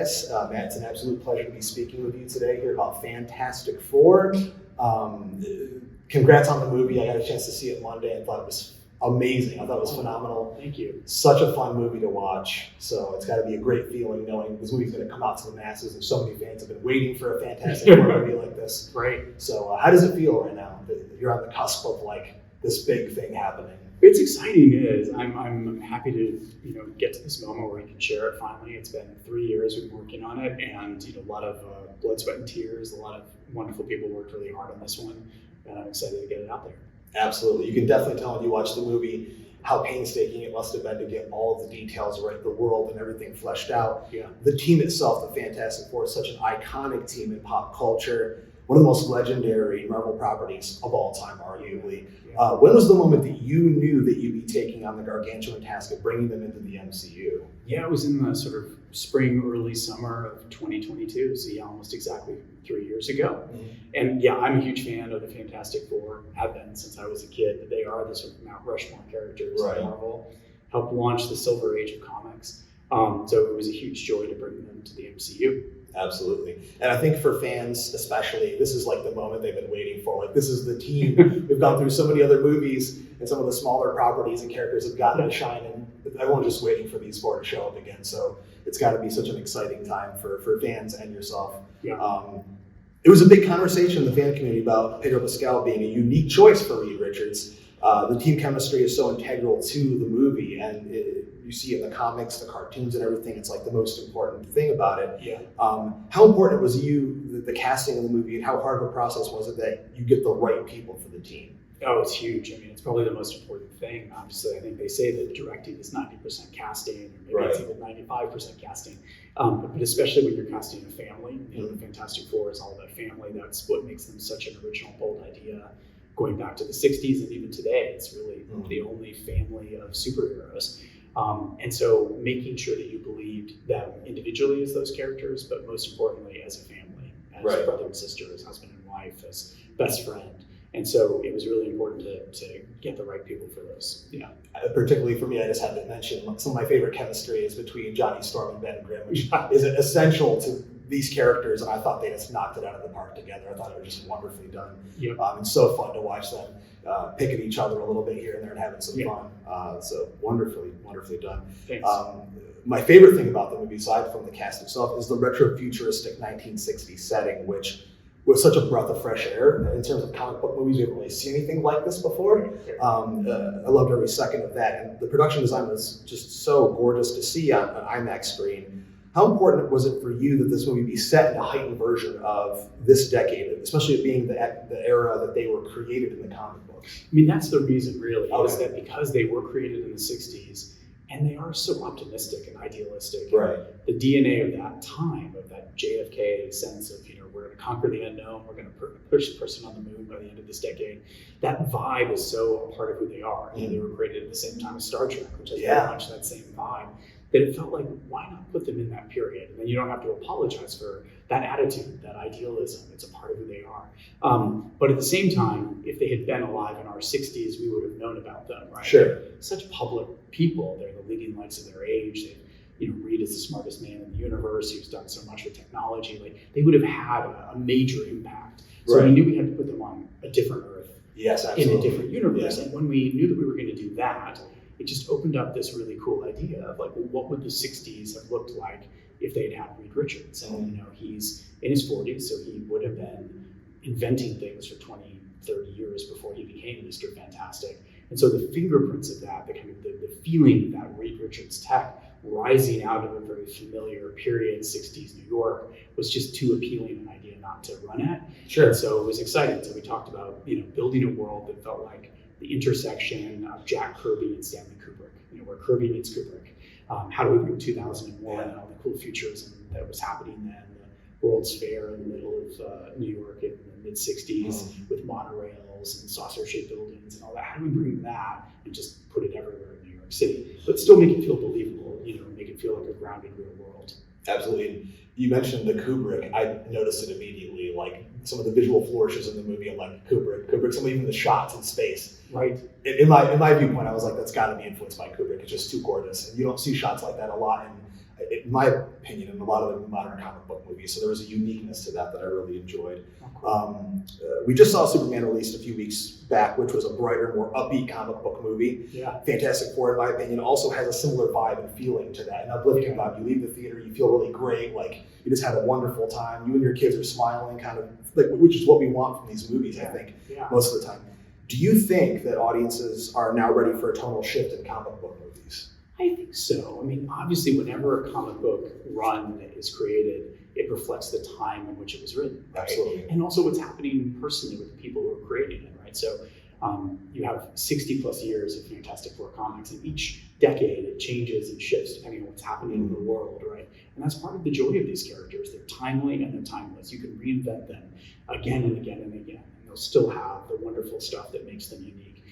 guys. Matt, it's an absolute pleasure to be speaking with you today here about Fantastic Four. Congrats on the movie. I got a chance to see it Monday and thought it was amazing. I thought it was phenomenal. Thank you. Such a fun movie to watch. So it's got to be a great feeling knowing this movie's going to come out to the masses, and so many fans have been waiting for a Fantastic Four movie like this. Right. So how does it feel right now that you're on the cusp of like this big thing happening? It's exciting. It is. I'm happy to get to this moment where we can share it finally. It's been 3 years we've been working on it, and a lot of blood, sweat, and tears. A lot of wonderful people worked really hard on this one, and I'm excited to get it out there. Absolutely. You can definitely tell when you watch the movie how painstaking it must have been to get all of the details right, the world and everything fleshed out. Yeah. The team itself, the Fantastic Four, is such an iconic team in pop culture. One of the most legendary Marvel properties of all time, arguably. Yeah. When was the moment that you knew that you'd be taking on the gargantuan task of bringing them into the MCU? Yeah, it was in the sort of spring, early summer of 2022, so yeah, almost exactly 3 years ago. Mm-hmm. And yeah, I'm a huge fan of the Fantastic Four, have been since I was a kid. They are the sort of Mount Rushmore characters of Marvel, helped launch the Silver Age of comics. So it was a huge joy to bring them to the MCU. Absolutely. And I think for fans especially, this is like the moment they've been waiting for. Like, this is the team. We've gone through so many other movies, and some of the smaller properties and characters have gotten to shine, and everyone's just waiting for these four to show up again. So it's got to be such an exciting time for fans and yourself. Yeah. It was a big conversation in the fan community about Pedro Pascal being a unique choice for Reed Richards. The team chemistry is so integral to the movie, and you see it in the comics, the cartoons, and everything. It's like the most important thing about it. Yeah. How important was the casting of the movie, and how hard of a process was it that you get the right people for the team? Oh, it's huge. I mean, it's probably the most important thing. Obviously, I think they say that directing is 90% casting, or maybe it's even 95% casting. But especially when you're casting a family, the Fantastic Four is all about family. That's what makes them such an original, bold idea. Going back to the 60s and even today, it's really the only family of superheroes. And so making sure that you believed them individually as those characters, but most importantly as a family, as brother and sister, as husband and wife, as best friend. And so it was really important to get the right people for those. Yeah. Particularly for me, I just had to mention some of my favorite chemistry is between Johnny Storm and Ben Grimm, which is essential to these characters, and I thought they just knocked it out of the park together. I thought it was just wonderfully done. Yep. And so fun to watch them pick at each other a little bit here and there and having some fun. So wonderfully done. Thanks. My favorite thing about the movie, aside from the cast itself, is the retro-futuristic 1960s setting, which was such a breath of fresh air. In terms of comic book movies, we haven't really seen anything like this before. I loved every second of that. And the production design was just so gorgeous to see on an IMAX screen. How important was it for you that this movie be set in a heightened version of this decade, especially it being the era that they were created in the comic books? I mean, that's the reason, really, is that because they were created in the 60s, and they are so optimistic and idealistic. Right. The DNA of that time, of that JFK sense of, we're going to conquer the unknown, we're going to push a person on the moon by the end of this decade. That vibe is so a part of who they are. They were created at the same time as Star Trek, which has very much that same vibe. That it felt like, why not put them in that period? And then you don't have to apologize for that attitude, that idealism. It's a part of who they are. But at the same time, if they had been alive in our 60s, we would have known about them, right? Sure. They're such public people. They're the leading lights of their age. Reed is the smartest man in the universe. He's done so much with technology. Like, they would have had a major impact. So we knew we had to put them on a different Earth. Yes, absolutely. In a different universe. Yeah. And when we knew that we were going to do that, it just opened up this really cool idea of like, well, what would the 60s have looked like if they had Reed Richards? And he's in his 40s, so he would have been inventing things for 20, 30 years before he became Mr. Fantastic. And so the fingerprints of that, the kind of the feeling of that Reed Richards tech rising out of a very familiar period, 60s New York, was just too appealing an idea not to run at. Sure. And so it was exciting. So we talked about, building a world that felt like the intersection of Jack Kirby and Stanley Kubrick, where Kirby meets Kubrick. How do we bring 2001 and all the cool futurism that was happening then, the World's Fair in the middle of New York in the mid-60s with monorails and saucer-shaped buildings and all that. How do we bring that and just put it everywhere in New York City, but still make it feel believable, make it feel like a grounded real world? Absolutely. You mentioned the Kubrick. I noticed it immediately, like some of the visual flourishes in the movie. I'm like, Kubrick, some of even the shots in space. Right. In my viewpoint, I was like, that's got to be influenced by Kubrick. It's just too gorgeous. And you don't see shots like that a lot in in my opinion, in a lot of the modern comic book movies. So there was a uniqueness to that I really enjoyed. We just saw Superman released a few weeks back, which was a brighter, more upbeat comic book movie. Yeah. Fantastic Four, in my opinion, also has a similar vibe and feeling to that, an uplifting vibe. You leave the theater, you feel really great, like you just had a wonderful time. You and your kids are smiling, kind of like, which is what we want from these movies, I think, most of the time. Do you think that audiences are now ready for a tonal shift in comic book movies? I think so. I mean, obviously, whenever a comic book run is created, it reflects the time in which it was written, right? Absolutely. And also what's happening personally with the people who are creating it, right? So you have 60 plus years of Fantastic Four comics, and each decade it changes and shifts depending on what's happening in the world, right? And that's part of the joy of these characters. They're timely and they're timeless. You can reinvent them again and again and again, and they'll still have the wonderful stuff that makes them unique.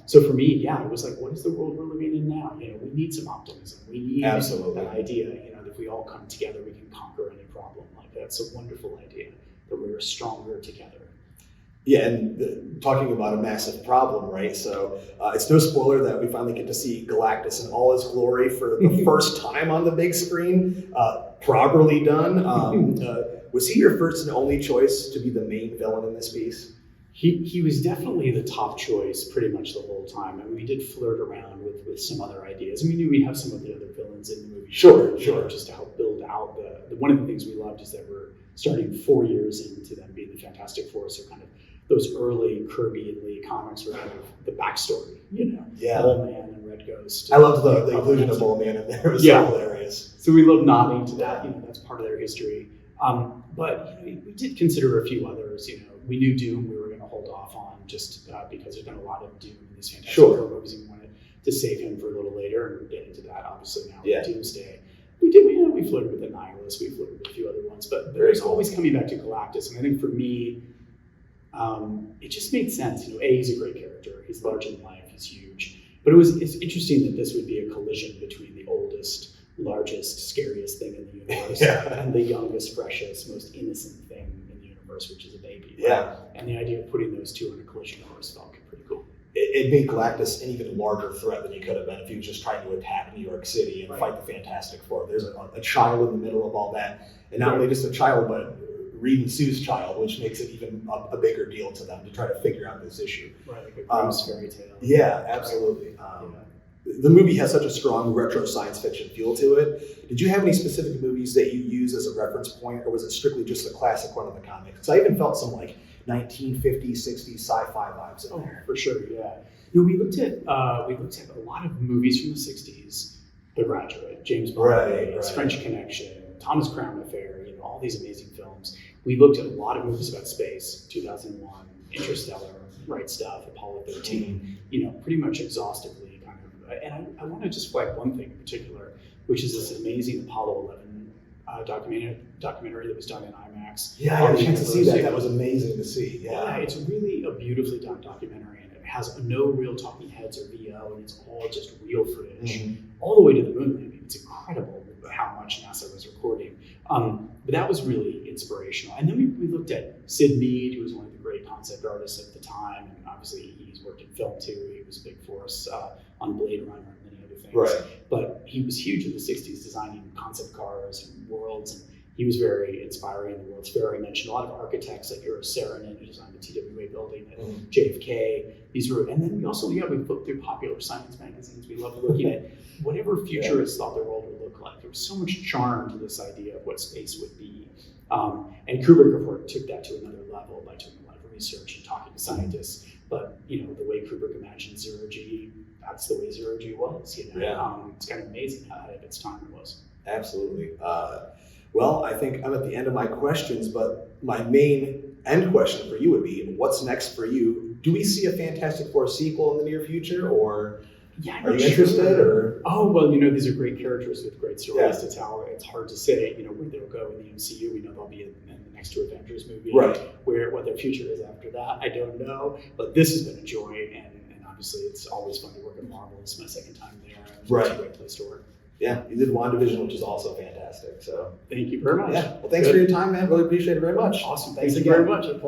So for me, it was like, what is the world we're living in now? We need some optimism. We need that idea, that if we all come together, we can conquer any problem. Like, that's a wonderful idea, that we're stronger together. Yeah, and talking about a massive problem, right? So it's no spoiler that we finally get to see Galactus in all his glory for the first time on the big screen, properly done. Was he your first and only choice to be the main villain in this piece? He was definitely the top choice pretty much the whole time. I mean, we did flirt around with some other ideas, and we knew we'd have some of the other villains in the movie. Sure. Just to help build out the one of the things we loved is that we're starting 4 years into them being the Fantastic Four, so kind of those early Kirby and Lee comics were kind of the backstory, Bull Man and Red Ghost. I loved the inclusion of Bull Man in there. It was so hilarious. So we love nodding to that. That's part of their history. But we did consider a few others. We knew Doom we were going to hold off on just because there's been a lot of Doom in these Fantastic Four movies, and we wanted to save him for a little later and get into that. Obviously now with Doomsday. We flirted with the Nihilist, we flirted with a few other ones, but there's always coming back to Galactus. And I think for me, it just made sense. He's a great character. He's larger than life. He's huge. But it's interesting that this would be a collision between the oldest, largest, scariest thing in the universe and the youngest, freshest, most innocent thing in the universe, which is a baby. Right? Yeah. And the idea of putting those two on a collision course felt pretty cool. It made Galactus an even larger threat than he could have been if he was just trying to attack New York City and fight the Fantastic Four. There's a child in the middle of all that, and not only just a child, but Reed and Sue's child, which makes it even a bigger deal to them to try to figure out this issue. Right, like a Grimm's fairy tale. Yeah, absolutely. The movie has such a strong retro science fiction feel to it. Did you have any specific movies that you use as a reference point, or was it strictly just the classic run of the comics? Because I even felt some 1950s, 60s sci-fi vibes in there. For sure, yeah. We looked at a lot of movies from the 60s, The Graduate, James Bond, French Connection, Thomas Crown Affair, all these amazing films. We looked at a lot of movies about space, 2001, Interstellar, Right Stuff, Apollo 13, pretty much exhaustively kind of. And I want to just flag one thing in particular, which is this amazing Apollo 11 documentary that was done in IMAX. Yeah, I had a chance to see that. That was amazing to see. Yeah, it's really a beautifully done documentary, and it has no real talking heads or VO, and it's all just real footage, all the way to the moon. I mean, it's incredible how much NASA was recording. But that was really inspirational. And then we looked at Sid Mead, who was one of the great concept artists of the time, and obviously he's worked in film too. He was a big force on Blade Runner and many other things. Right. But he was huge in the 60s, designing concept cars and worlds, and he was very inspiring in the World's Fair. I mentioned a lot of architects like Eero Saarinen, who designed the TWA building at JFK. And then we also, we flipped through popular science magazines. We loved looking at whatever futurists thought the world would look like. There was so much charm to this idea of what space would be. And Kubrick, of course, took that to another level by doing a lot of research and talking to scientists. But, the way Kubrick imagined zero-G, that's the way zero-G was, It's kind of amazing how ahead of its time it was. Absolutely. Well, I think I'm at the end of my questions, but my main end question for you would be, what's next for you? Do we see a Fantastic Four sequel in the near future, or are you interested? Or? Oh, well, these are great characters with great stories to tell. It's hard to say, where they'll go in the MCU. We know they'll be in the next two Avengers movie. Right. What their future is after that, I don't know. But this has been a joy, and obviously it's always fun to work at Marvel. It's my second time there. It's a great place to work. Yeah, you did WandaVision, which is also fantastic. So thank you very much. Yeah. Well, thanks for your time, man. Really appreciate it very much. Awesome. Thanks again. Very much. A pleasure.